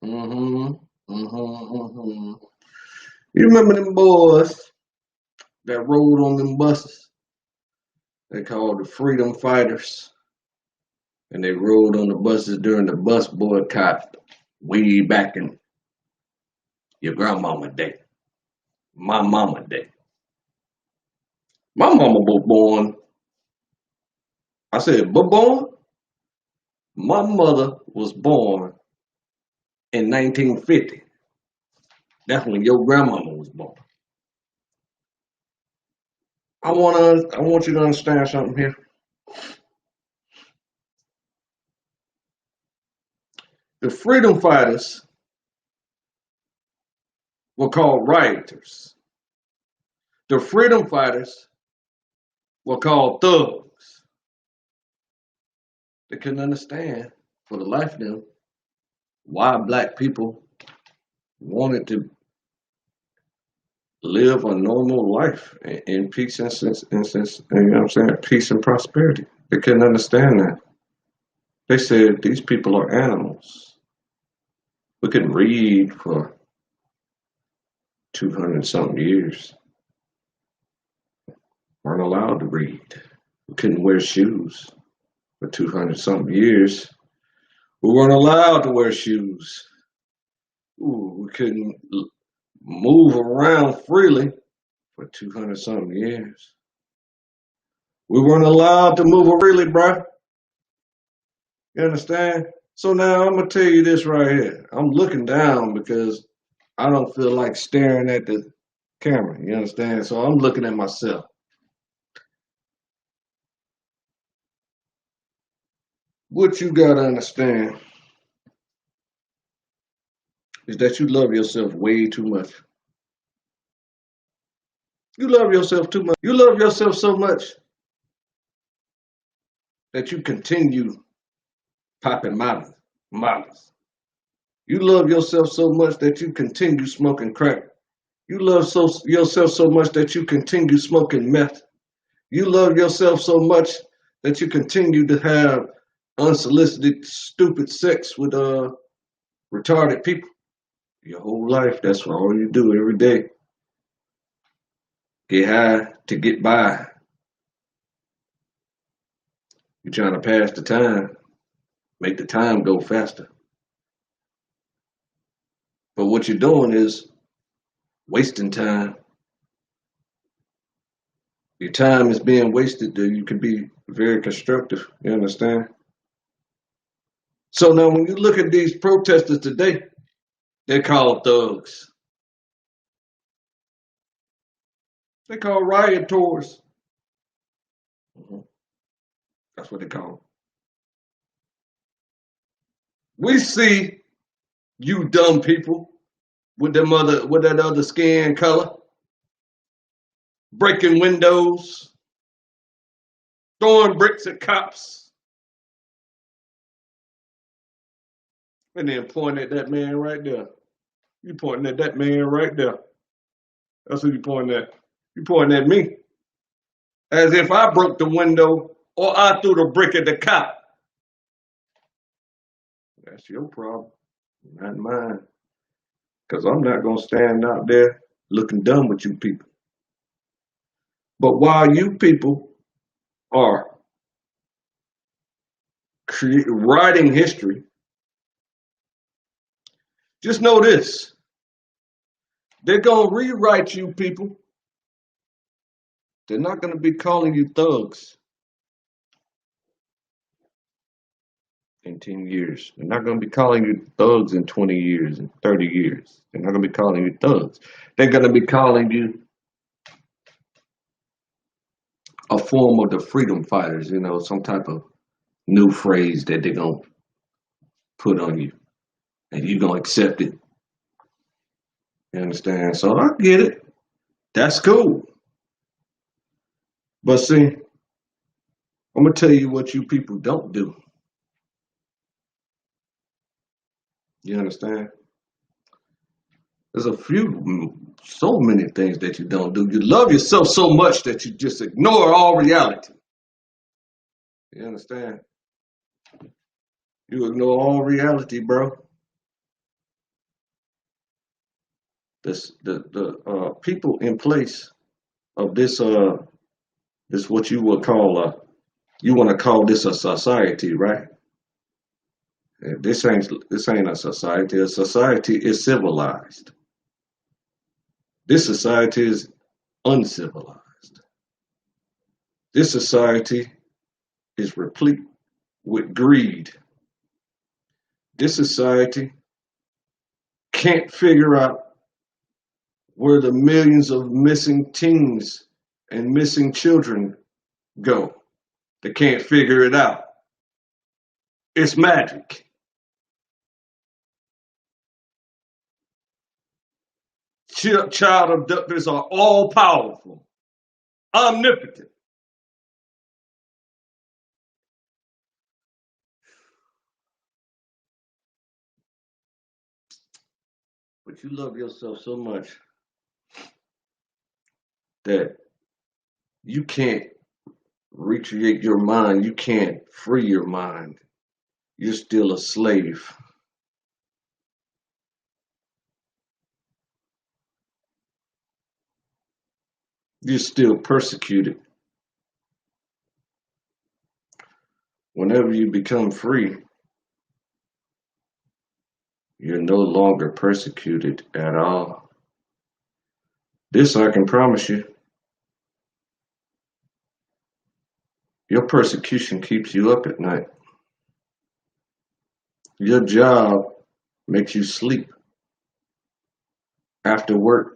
Mm-hmm. Mm-hmm. You remember them boys that rode on them buses? They called the Freedom Fighters, and they rode on the buses during the bus boycott way back in your grandmama day, my mama day. My mama was born. I said, but born. My mother was born in 1950. That's when your grandmama was born. I want you to understand something here. The freedom fighters were called rioters. The freedom fighters were called thugs. They couldn't understand for the life of them why black people wanted to live a normal life in peace you know what I'm saying, peace and prosperity. They couldn't understand that. They said these people are animals. We couldn't read for 200 something years. Weren't allowed to read. We couldn't wear shoes for 200 something years. We weren't allowed to wear shoes. Ooh, we couldn't move around freely for 200 something years. We weren't allowed to move freely, bruh. You understand? So now I'm gonna tell you this right here. I'm looking down because I don't feel like staring at the camera. You understand? So I'm looking at myself. What you gotta understand is that you love yourself way too much. You love yourself too much. You love yourself so much that you continue popping mollies. You love yourself so much that you continue smoking crack. You love yourself so much that you continue smoking meth. You love yourself so much that you continue to have unsolicited, stupid sex with retarded people. Your whole life, that's all you do every day. Get high to get by. You're trying to pass the time, make the time go faster. But what you're doing is wasting time. Your time is being wasted. You can be very constructive. You understand? So now, when you look at these protesters today, they're called thugs. They call rioters. Mhm. That's what they call them. We see you dumb people with that other skin color breaking windows, throwing bricks at cops, and then pointing at that man right there. You pointing at that man right there. That's who you pointing at. You pointing at me as if I broke the window or I threw the brick at the cop. That's your problem, not mine. Because I'm not going to stand out there looking dumb with you people. But while you people are writing history, just know this. They're going to rewrite you people. They're not going to be calling you thugs in 10 years. They're not going to be calling you thugs in 20 years and 30 years. They're not going to be calling you thugs. They're going to be calling you a form of the freedom fighters, you know, some type of new phrase that they're going to put on you. And you're going to accept it. You understand? So I get it. That's cool. But see, I'm going to tell you what you people don't do. You understand? There's so many things that you don't do. You love yourself so much that you just ignore all reality. You understand? You ignore all reality, bro. the people in place of this what you would call you want to call this a society, right? This ain't a society. A society is civilized. This society is uncivilized. This society is replete with greed. This society can't figure out where the millions of missing teens and missing children go. They can't figure it out. It's magic. Child abductors are all powerful, omnipotent. But you love yourself so much that you can't recreate your mind. You can't free your mind. You're still a slave. You're still persecuted. Whenever you become free, you're no longer persecuted at all. This I can promise you. Your persecution keeps you up at night. Your job makes you sleep after work.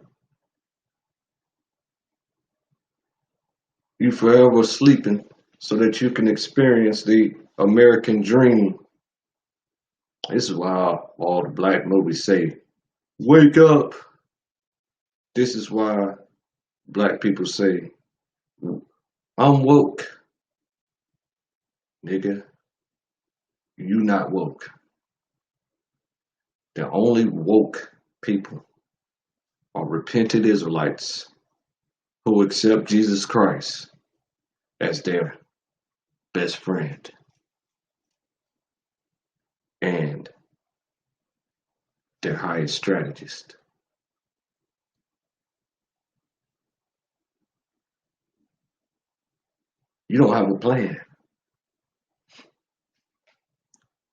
You forever sleeping so that you can experience the American dream. This is why all the black movies say, wake up. This is why black people say, I'm woke. Nigga, you not woke. The only woke people are repentant Israelites who accept Jesus Christ as their best friend and their highest strategist. You don't have a plan.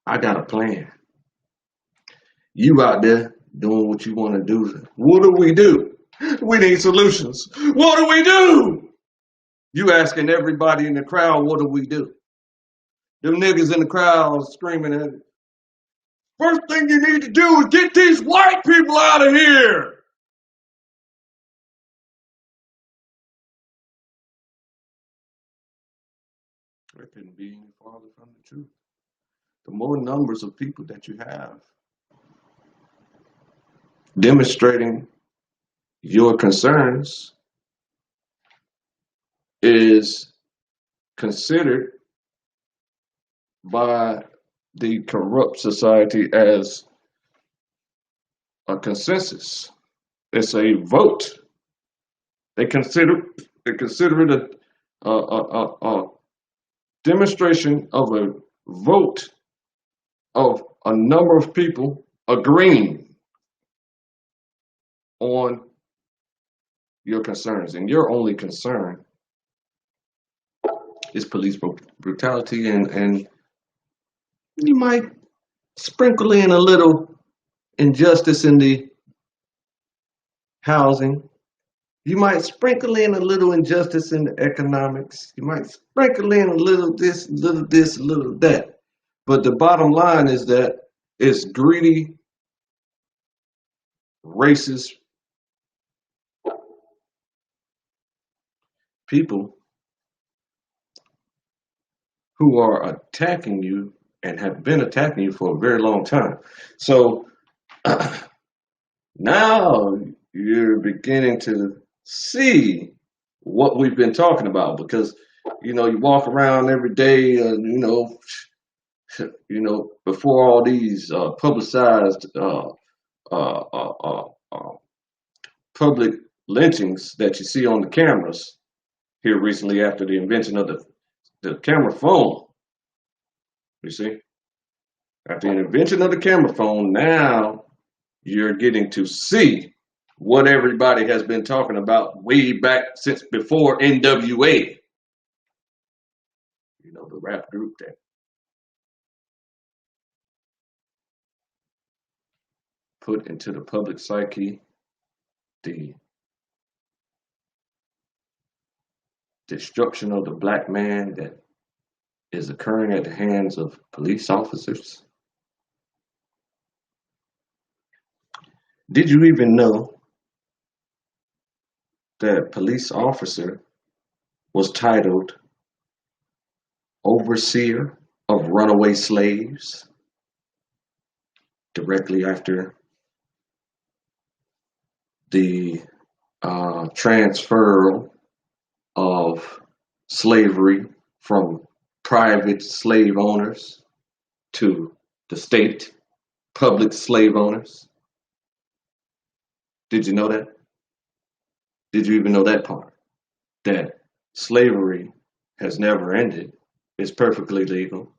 I got a plan. You out there doing what you want to do. What do? We need solutions. What do? You asking everybody in the crowd, what do? Them niggas in the crowd screaming at it. First thing you need to do is get these white people out of here. There couldn't be any farther from the truth. The more numbers of people that you have demonstrating your concerns is considered by the corrupt society as a consensus. It's a vote. They consider it a demonstration of a vote of a number of people agreeing on your concerns, and your only concern is police brutality, and you might sprinkle in a little injustice in the housing. You might sprinkle in a little injustice in the economics. You might sprinkle in a little this, a little that. But the bottom line is that it's greedy, racist people who are attacking you and have been attacking you for a very long time. So now you're beginning to see what we've been talking about, because you walk around every day, before all these publicized public lynchings that you see on the cameras here recently after the invention of the camera phone. You see, after the invention of the camera phone, now you're getting to see what everybody has been talking about way back since before NWA. You know, the rap group that put into the public psyche the destruction of the black man that is occurring at the hands of police officers. Did you even know that police officer was titled overseer of runaway slaves directly after the transfer of slavery from private slave owners to the state public slave owners? Did you know that? Did you even know that part? That slavery has never ended. It's perfectly legal.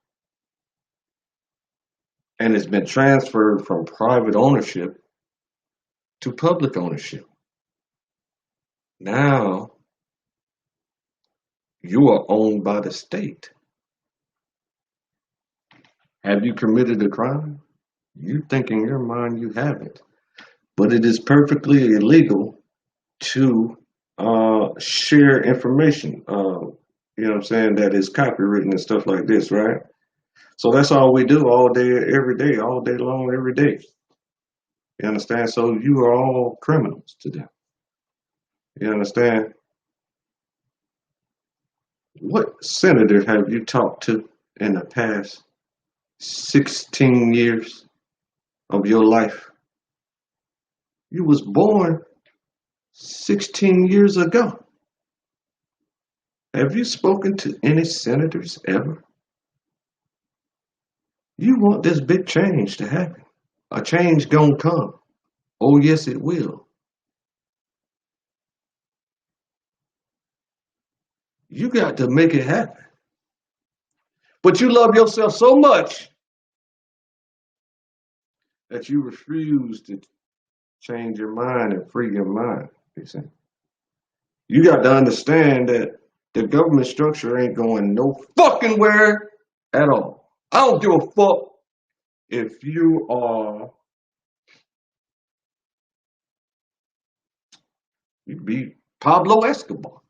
And it's been transferred from private ownership to public ownership. Now you are owned by the state. Have you committed a crime? You think in your mind you haven't. But it is perfectly illegal to share information, you know what I'm saying, that is copywritten and stuff like this, right? So that's all we do all day, every day, all day long, every day. You understand? So you are all criminals to them. You understand? What senator have you talked to in the past 16 years of your life? You was born 16 years ago. Have you spoken to any senators ever? You want this big change to happen. A change gonna come. Oh yes, it will. You got to make it happen. But you love yourself so much that you refuse to change your mind and free your mind. You see? You got to understand that the government structure ain't going no fucking where at all. I don't give a fuck if you are, you could be Pablo Escobar.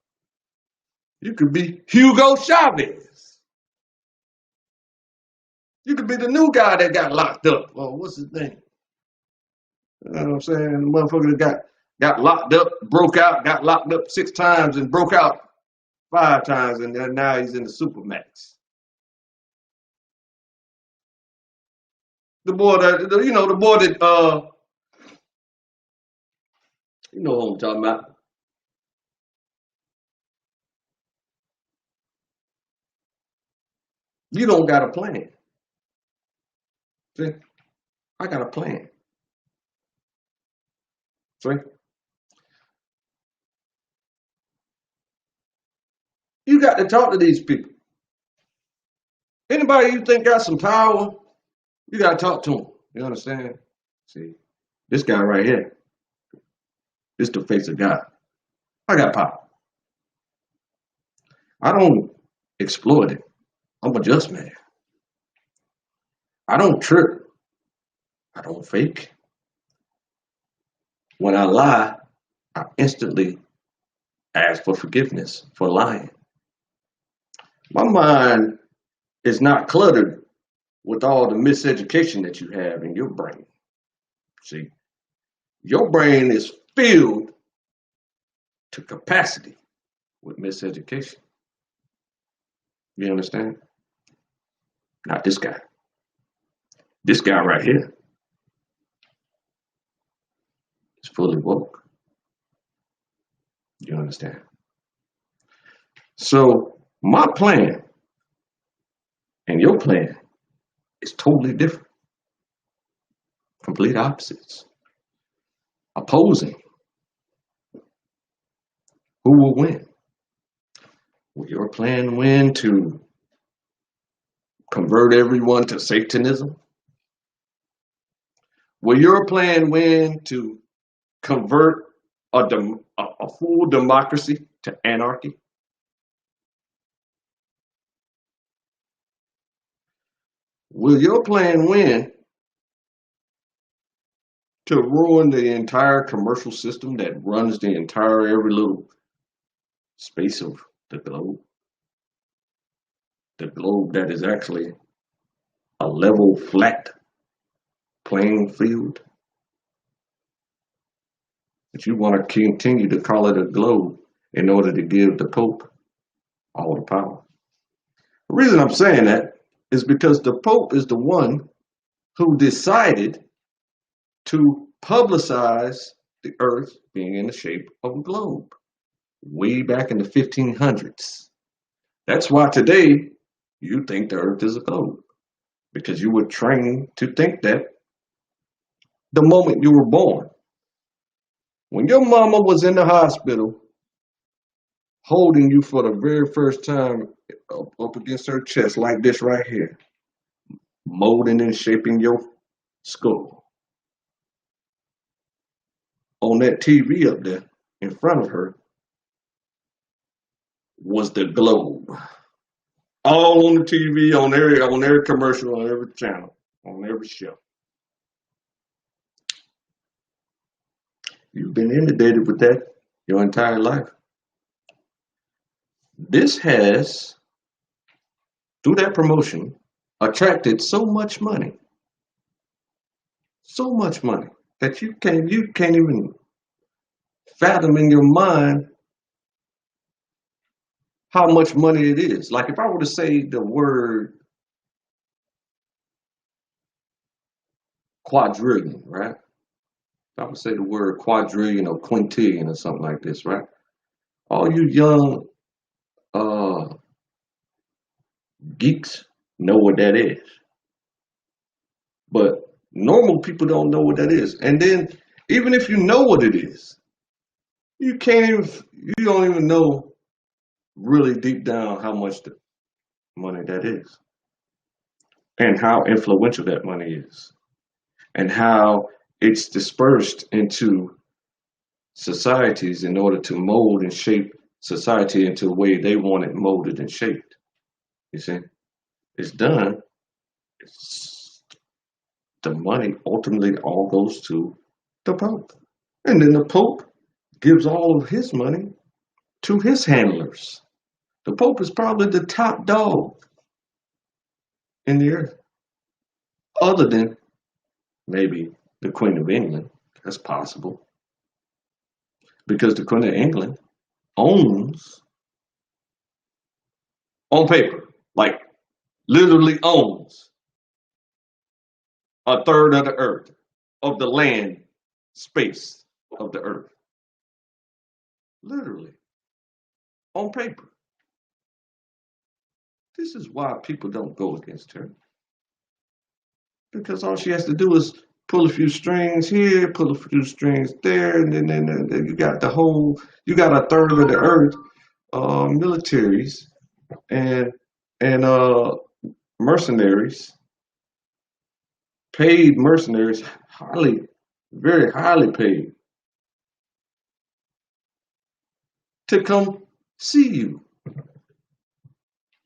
You could be Hugo Chavez. You could be the new guy that got locked up. Well, what's his name? You know what I'm saying? The motherfucker that got locked up, broke out, got locked up 6 times and broke out 5 times, and then now he's in the Supermax. The boy that, you know, the boy that, you know what I'm talking about. You don't got a plan. See, I got a plan. See, you got to talk to these people. Anybody you think got some power, you got to talk to them. You understand? See, this guy right here, this the face of God. I got power. I don't exploit it. I'm a just man. I don't trip. I don't fake. When I lie, I instantly ask for forgiveness for lying. My mind is not cluttered with all the miseducation that you have in your brain. See, your brain is filled to capacity with miseducation. You understand? Not this guy. This guy right here is fully woke. You understand? So my plan and your plan is totally different. Complete opposites. Opposing. Who will win? Will your plan win to convert everyone to Satanism? Will your plan win to convert a full democracy to anarchy? Will your plan win to ruin the entire commercial system that runs the entire every little space of the globe? The globe that is actually a level, flat playing field. But you want to continue to call it a globe in order to give the Pope all the power. The reason I'm saying that is because the Pope is the one who decided to publicize the Earth being in the shape of a globe way back in the 1500s. That's why today you think the Earth is a globe, because you were trained to think that the moment you were born. When your mama was in the hospital holding you for the very first time up against her chest, like this right here, molding and shaping your skull, on that TV up there in front of her was the globe. All on the TV, on every commercial, on every channel, on every show. You've been inundated with that your entire life. This has, through that promotion, attracted so much money that you can't even fathom in your mind how much money it is. Like if I were to say the word quadrillion, right? If I would say the word quadrillion or quintillion or something like this, right? All you young geeks know what that is. But normal people don't know what that is. And then even if you know what it is, you don't even know really deep down how much the money that is, and how influential that money is, and how it's dispersed into societies in order to mold and shape society into the way they want it molded and shaped. You see, it's done. It's, the money ultimately all goes to the Pope. And then the Pope gives all of his money to his handlers. The Pope is probably the top dog in the earth, other than maybe the Queen of England. That's possible. Because the Queen of England owns, on paper, like literally owns, a third of the earth, of the land space of the earth. Literally, on paper. This is why people don't go against her. Because all she has to do is pull a few strings here, pull a few strings there, and then you got a third of the earth, militaries and mercenaries, paid mercenaries, very highly paid, to come see you.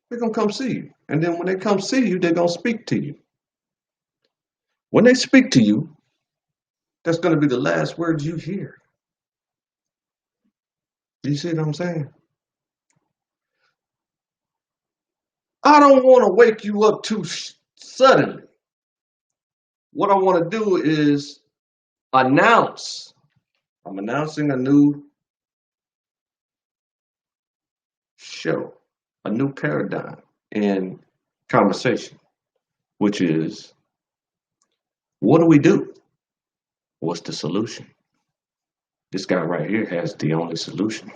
They're gonna come see you, and then when they come see you, they're gonna speak to you. When they speak to you, that's gonna be the last words you hear. You see what I'm saying? I don't want to wake you up too suddenly. What I want to do is announce. I'm announcing a new show, a new paradigm in conversation, which is, what do we do? What's the solution? This guy right here has the only solution.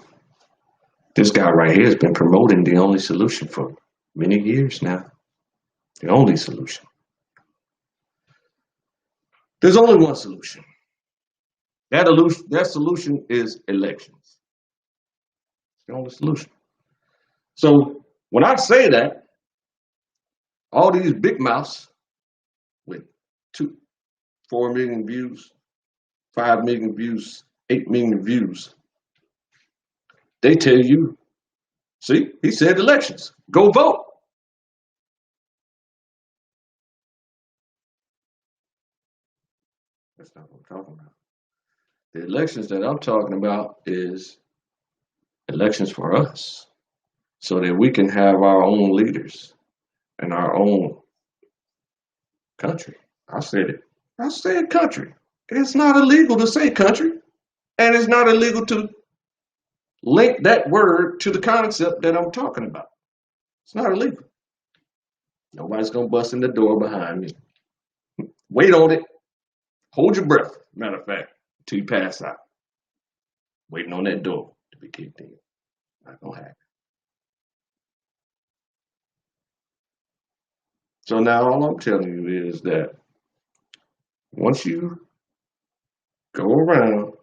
This guy right here has been promoting the only solution for many years now. The only solution. There's only one solution. That solution is elections. It's the only solution. So when I say that, all these big mouths with 4 million views, 5 million views 8 million views. They tell you, see, he said elections. Go vote. That's not what I'm talking about. The elections that I'm talking about is elections for us so that we can have our own leaders and our own country. I said it. I said country. It's not illegal to say country, and it's not illegal to link that word to the concept that I'm talking about. It's not illegal. Nobody's gonna bust in the door behind me. Wait on it. Hold your breath. Matter of fact, until you pass out. Waiting on that door to be kicked in. Not gonna happen. So now all I'm telling you is that once you go around,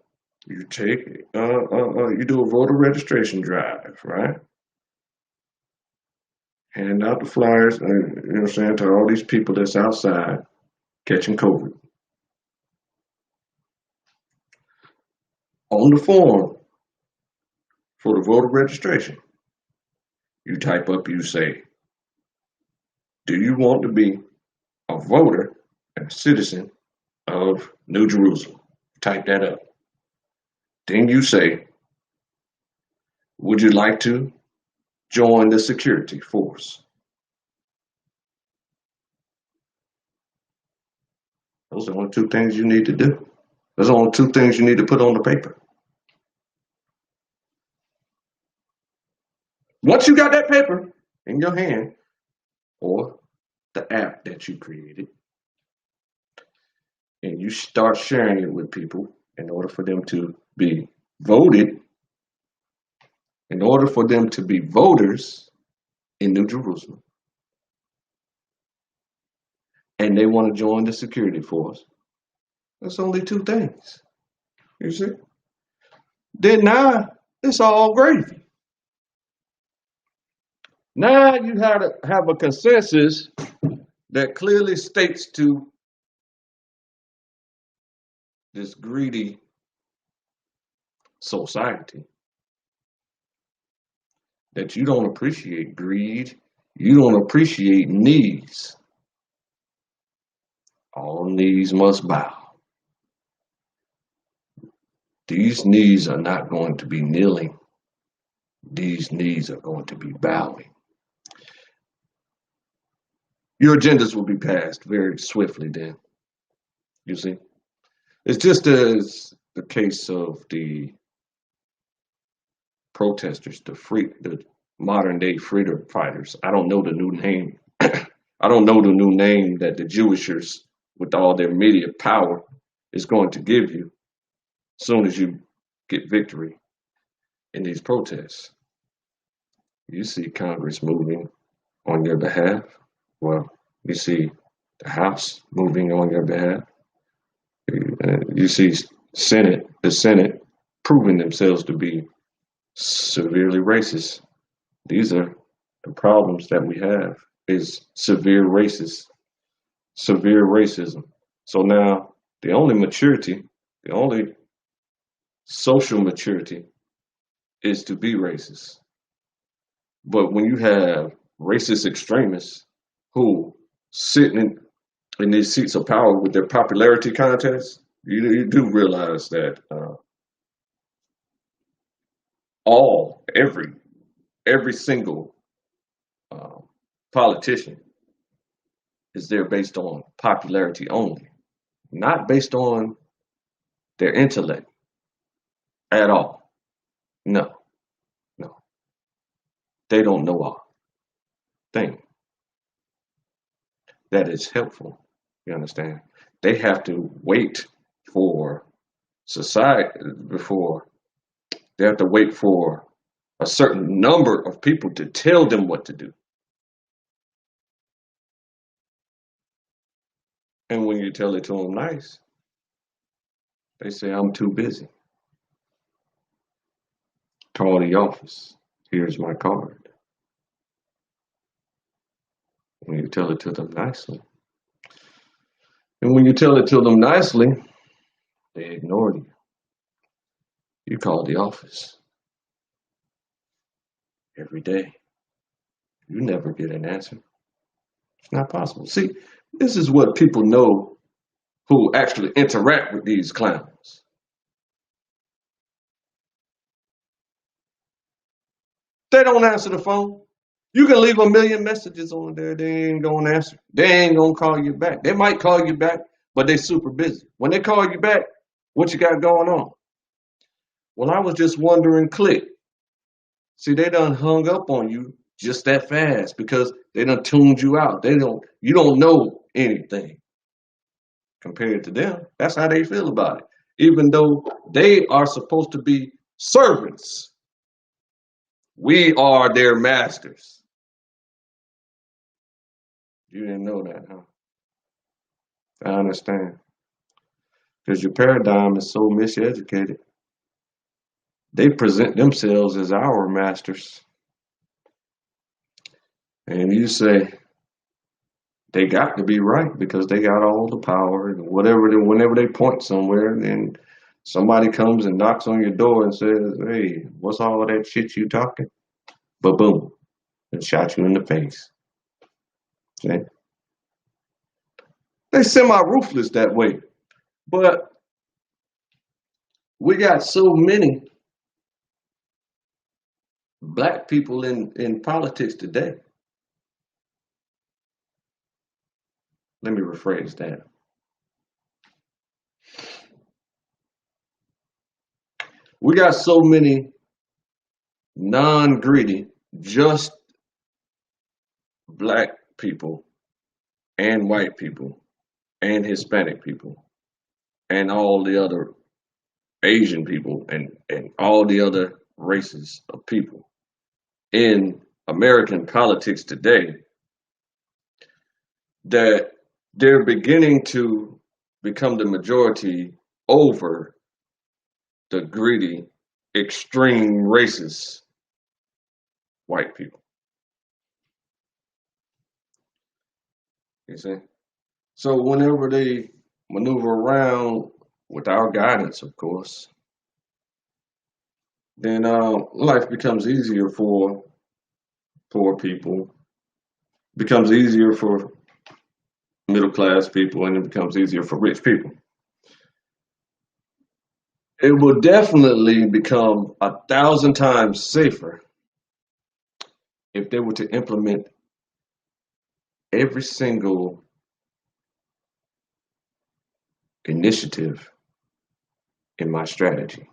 you take you do a voter registration drive, right? Hand out the flyers, you know what I'm saying, to all these people that's outside catching COVID. On the form for the voter registration, you type up, you say, do you want to be a voter and a citizen of New Jerusalem? Type that up. Then you say, would you like to join the security force? Those are the only two things you need to do. Those are the only two things you need to put on the paper. Once you got that paper in your hand, or the app that you created, and you start sharing it with people in order for them to be voted, in order for them to be voters in New Jerusalem, and they want to join the security force, that's only two things. You see? Then now it's all gravy. Now you have to have a consensus that clearly states to this greedy society that you don't appreciate greed, you don't appreciate needs. All knees must bow. These knees are not going to be kneeling. These knees are going to be bowing. Your agendas will be passed very swiftly then. You see? It's just as the case of the protesters, the modern day freedom fighters. I don't know the new name. I don't know the new name that the Jewishers, with all their media power, is going to give you as soon as you get victory in these protests. You see Congress moving on your behalf. Well, you see the House moving on your behalf. You see the Senate proving themselves to be severely racist. These are the problems that we have is severe racism. So now the only maturity, the only social maturity is to be racist. But when you have racist extremists who sitting in these seats of power with their popularity contests, you do realize that every single politician is there based on popularity only, not based on their intellect at all. No, no, they don't know a thing that is helpful. You understand? They have to wait for society before they have to wait for a certain number of people to tell them what to do. And when you tell it to them nice, they say, I'm too busy. Call the office. Here's my card. When you tell it to them nicely. And when you tell it to them nicely, they ignore you. You call the office every day. You never get an answer. It's not possible. See, this is what people know who actually interact with these clowns. They don't answer the phone. You can leave a million messages on there. They ain't gonna answer. They ain't gonna call you back. They might call you back, but they super busy. When they call you back, what you got going on? Well, I was just wondering, click. See, they done hung up on you just that fast because they done tuned you out. You don't know anything compared to them. That's how they feel about it. Even though they are supposed to be servants, we are their masters. You didn't know that, huh? I understand. Because your paradigm is so miseducated. They present themselves as our masters. And you say, they got to be right because they got all the power and whenever they point somewhere, then somebody comes and knocks on your door and says, hey, what's all that shit you talking? But boom, and shot you in the face. Okay? They semi-ruthless that way. But we got so many black people in politics today. Let me rephrase that. We got so many non-greedy, just black people and white people and Hispanic people and all the other Asian people and all the other races of people in American politics today that they're beginning to become the majority over the greedy, extreme racist white people. You see? So whenever they maneuver around with our guidance, of course, then life becomes easier for poor people, becomes easier for middle class people, and it becomes easier for rich people. It will definitely become 1,000 times safer if they were to implement every single initiative in my strategy.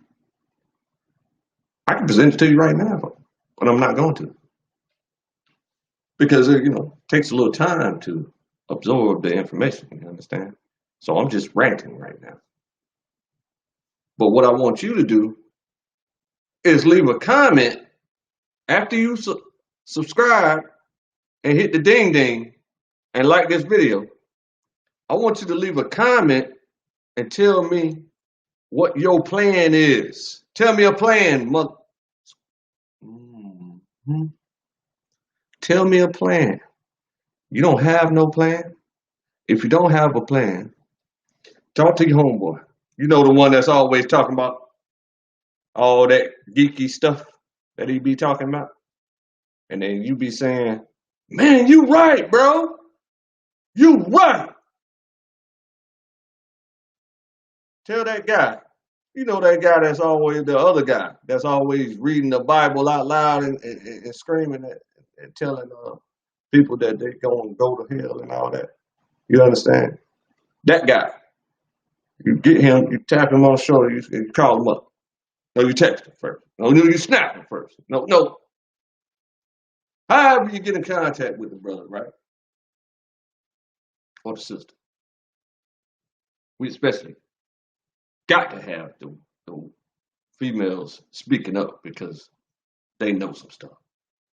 I can present it to you right now, but I'm not going to because it takes a little time to absorb the information. You understand? So I'm just ranting right now. But what I want you to do is leave a comment after you subscribe and hit the ding ding and like this video. I want you to leave a comment and tell me what your plan is. Tell me a plan, mother. Mm-hmm. Tell me a plan. You don't have no plan? If you don't have a plan, talk to your homeboy. You know, the one that's always talking about all that geeky stuff that he be talking about. And then you be saying, man, you right, bro. You right. Tell that guy. You know that guy that's always the other guy that's always reading the Bible out loud and screaming and telling people that they're going to go to hell and all that. You understand? That guy. You get him, you tap him on the shoulder, you call him up. No, you text him first. No, you snap him first. No. However you get in contact with the brother, right? Or the sister. We especially got to have the females speaking up because they know some stuff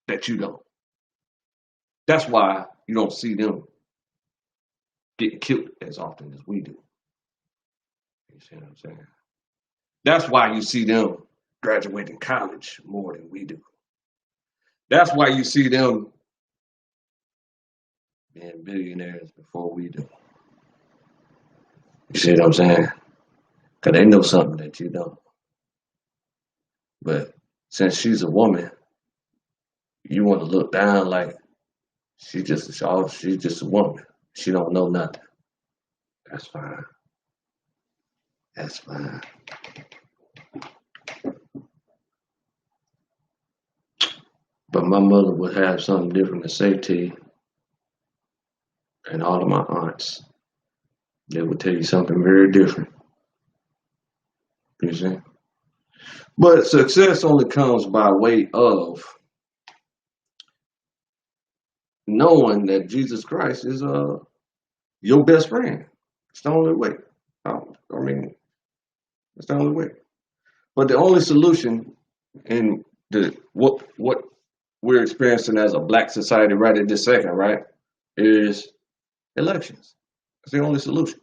that you don't. That's why you don't see them getting killed as often as we do. You see what I'm saying? That's why you see them graduating college more than we do. That's why you see them being billionaires before we do. You see what I'm saying? Because they know something that you don't. But since she's a woman, you want to look down like she's just a woman. She don't know nothing. That's fine. That's fine. But my mother would have something different to say to you, and all of my aunts, they would tell you something very different. You see? But success only comes by way of knowing that Jesus Christ is your best friend. It's the only way. I mean, it's the only way. But the only solution in the what we're experiencing as a black society right at this second, right, is elections. It's the only solution.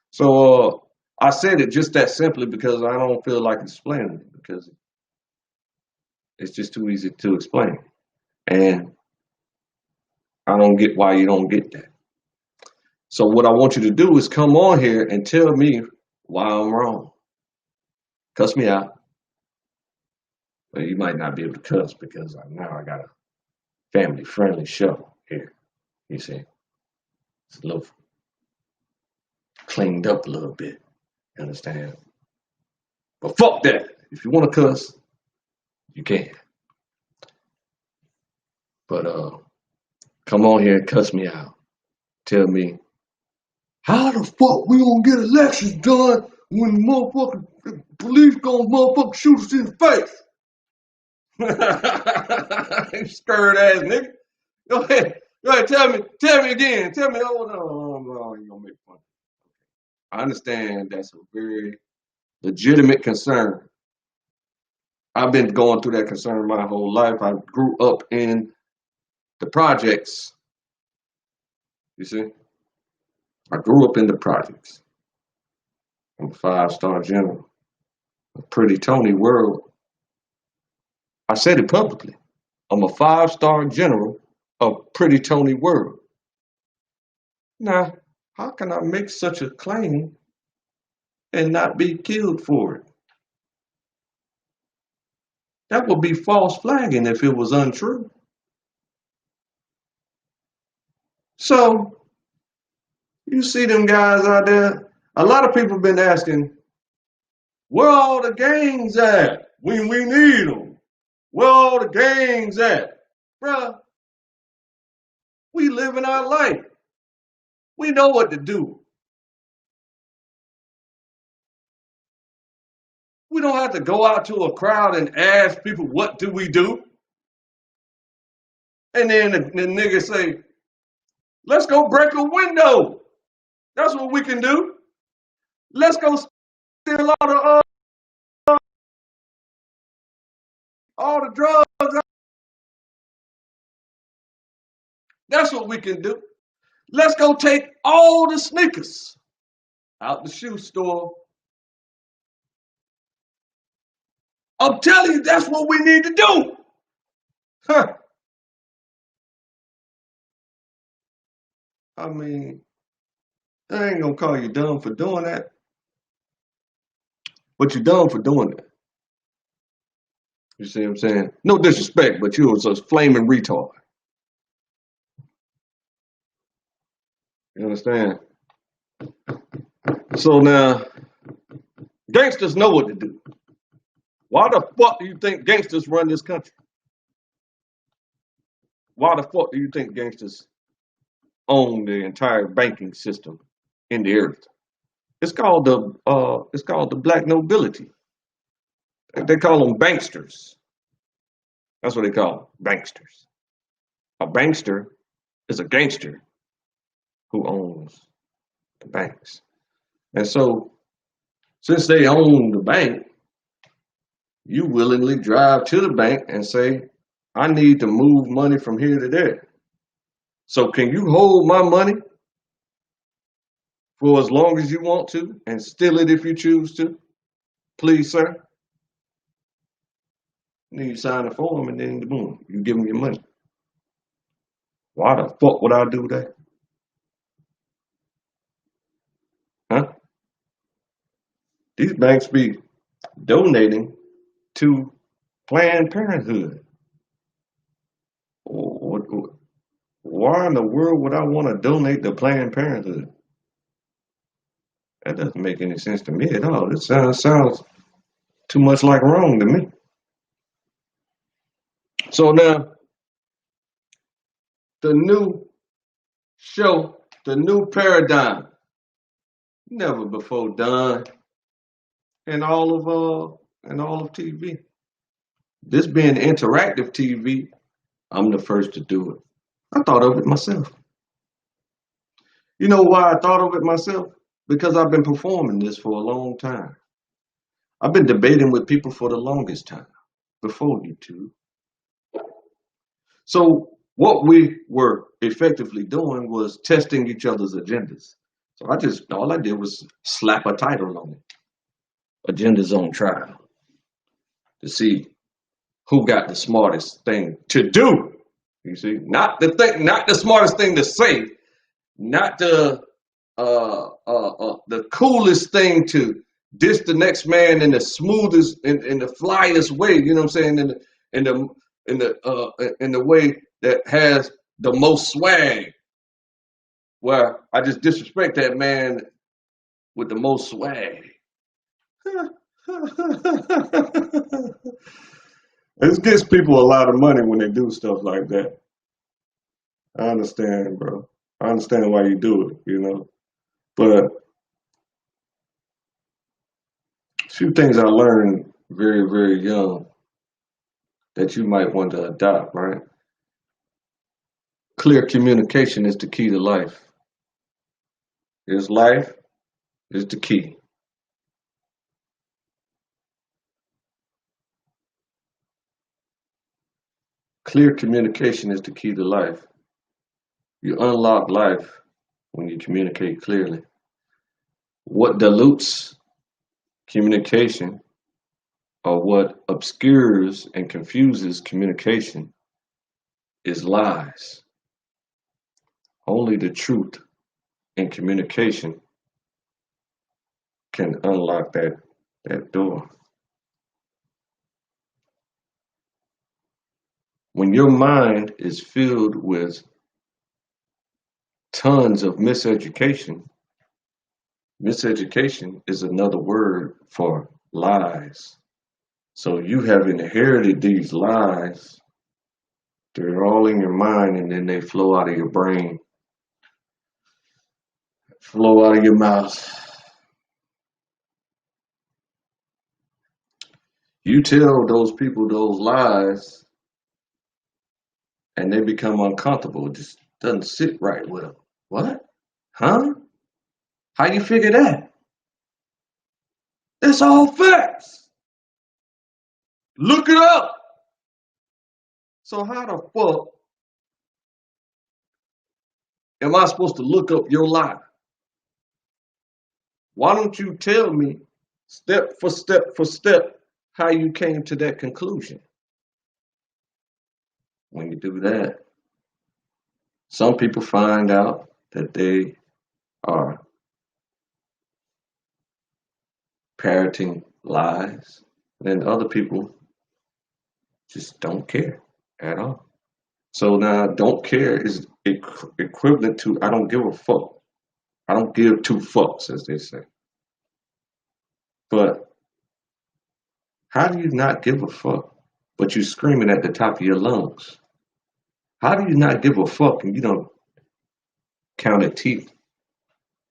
So I said it just that simply because I don't feel like explaining it because it's just too easy to explain. And I don't get why you don't get that. So what I want you to do is come on here and tell me why I'm wrong. Cuss me out. Well, you might not be able to cuss because now I got a family-friendly show here. You see, it's a little cleaned up a little bit. You understand? But fuck that. If you want to cuss, you can. But come on here and cuss me out. Tell me, how the fuck we gonna get elections done when the motherfucking police gonna motherfucking shoot us in the face? You scared ass nigga. Go ahead. Go ahead. Tell me again. Tell me. Oh no, you gonna make fun. I understand that's a very legitimate concern. I've been going through that concern my whole life. I grew up in the projects. You see? I grew up in the projects. I'm a 5-star general. A pretty Tony world. I said it publicly. I'm a 5-star general of Pretty Tony world. Now, how can I make such a claim and not be killed for it? That would be false flagging if it was untrue. So, you see them guys out there, a lot of people have been asking, where all the gangs at when we need them? Where all the gangs at? Bruh, we living our life. We know what to do. We don't have to go out to a crowd and ask people, what do we do? And then the nigga say, let's go break a window. That's what we can do. Let's go steal all the drugs. That's what we can do. Let's go take all the sneakers out the shoe store. I'm telling you, that's what we need to do. Huh. I mean, I ain't gonna call you dumb for doing that, but you're dumb for doing that. You see what I'm saying? No disrespect, but you was a flaming retard. You understand? So now, gangsters know what to do. Why the fuck do you think gangsters run this country? Why the fuck do you think gangsters own the entire banking system in the earth? It's called the black nobility. They call them banksters. That's what they call them, banksters. A bankster is a gangster who owns the banks. And so, since they own the bank, you willingly drive to the bank and say, I need to move money from here to there. So can you hold my money for as long as you want to and steal it if you choose to? Please, sir. And then you sign a form and then boom, you give them your money. Why the fuck would I do that? Huh? These banks be donating to Planned Parenthood. Why in the world would I want to donate to Planned Parenthood? That doesn't make any sense to me at all. It sounds too much like wrong to me. So now, the new show, the new paradigm, never before done in all of TV. This being interactive TV, I'm the first to do it. I thought of it myself. You know why I thought of it myself? Because I've been performing this for a long time. I've been debating with people for the longest time before YouTube. So what we were effectively doing was testing each other's agendas. So all I did was slap a title on it. Agendas on trial. To see who got the smartest thing to do. You see, not the smartest thing to say, not the coolest thing to diss the next man in the smoothest in the flyest way. You know what I'm saying? In the way that has the most swag. Where I just disrespect that man with the most swag. It gets people a lot of money when they do stuff like that. I understand, bro. I understand why you do it. But a few things I learned very, very young that you might want to adopt, right? Clear communication is the key to life. Life is the key. Clear communication is the key to life. You unlock life when you communicate clearly. What dilutes communication or what obscures and confuses communication is lies. Only the truth in communication can unlock that door. When your mind is filled with tons of miseducation is another word for lies. So you have inherited these lies. They're all in your mind and then they flow out of your brain, flow out of your mouth. You tell those people those lies and they become uncomfortable. It just doesn't sit right with them. What? Huh? How you figure that? It's all facts. Look it up. So how the fuck am I supposed to look up your lie? Why don't you tell me step for step how you came to that conclusion? When you do that, some people find out that they are parroting lies, and other people just don't care at all. So now, don't care is equivalent to I don't give a fuck. I don't give two fucks, as they say. But how do you not give a fuck, but you screaming at the top of your lungs? How do you not give a fuck and you don't count a teeth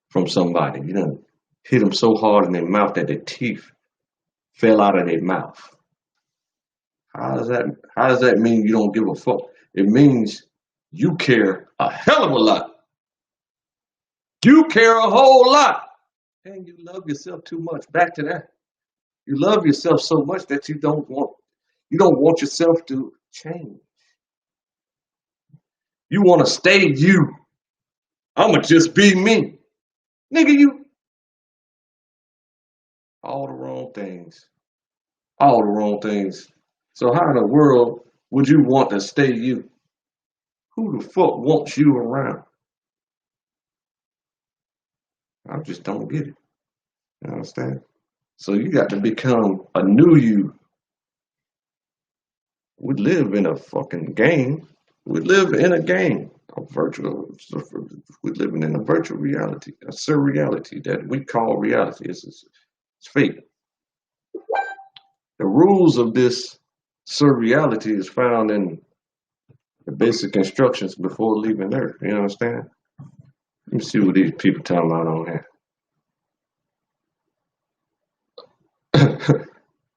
from somebody? You don't hit them so hard in their mouth that the teeth fell out of their mouth. How does that mean you don't give a fuck? It means you care a hell of a lot. You care a whole lot. And you love yourself too much. Back to that. You love yourself so much that you don't want yourself to change. You want to stay you. I'ma just be me. Nigga, you all the wrong things. All the wrong things. So how in the world would you want to stay you? Who the fuck wants you around? I just don't get it. You understand? So you got to become a new you. We live in a fucking game. We live in a game. A virtual. We're living in a virtual reality, a surreality that we call reality. It's fake. The rules of this surreality is found in the basic instructions before leaving Earth. You understand? Let me see what these people talking about on here.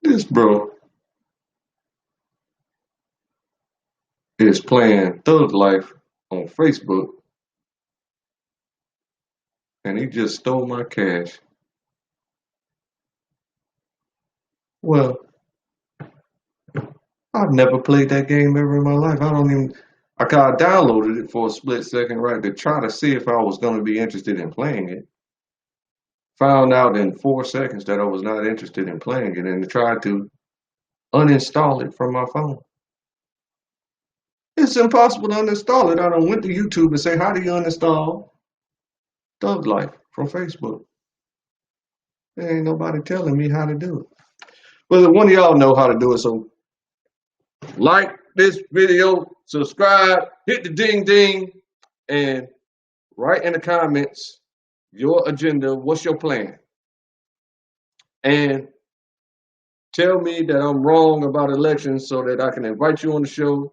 This bro is playing Thug Life on Facebook, and he just stole my cash. Well, I've never played that game ever in my life. I downloaded it for a split second, right, to try to see if I was going to be interested in playing it. Found out in 4 seconds that I was not interested in playing it and tried to uninstall it from my phone. It's impossible to uninstall it. I done went to YouTube and say, how do you uninstall Thug Life from Facebook? There ain't nobody telling me how to do it. Well, one of y'all know how to do it, so like this video, subscribe, hit the ding ding, and write in the comments your agenda. What's your plan? And tell me that I'm wrong about elections so that I can invite you on the show.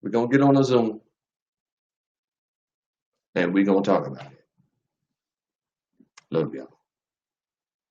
We're going to get on a Zoom and we're going to talk about it. Love y'all.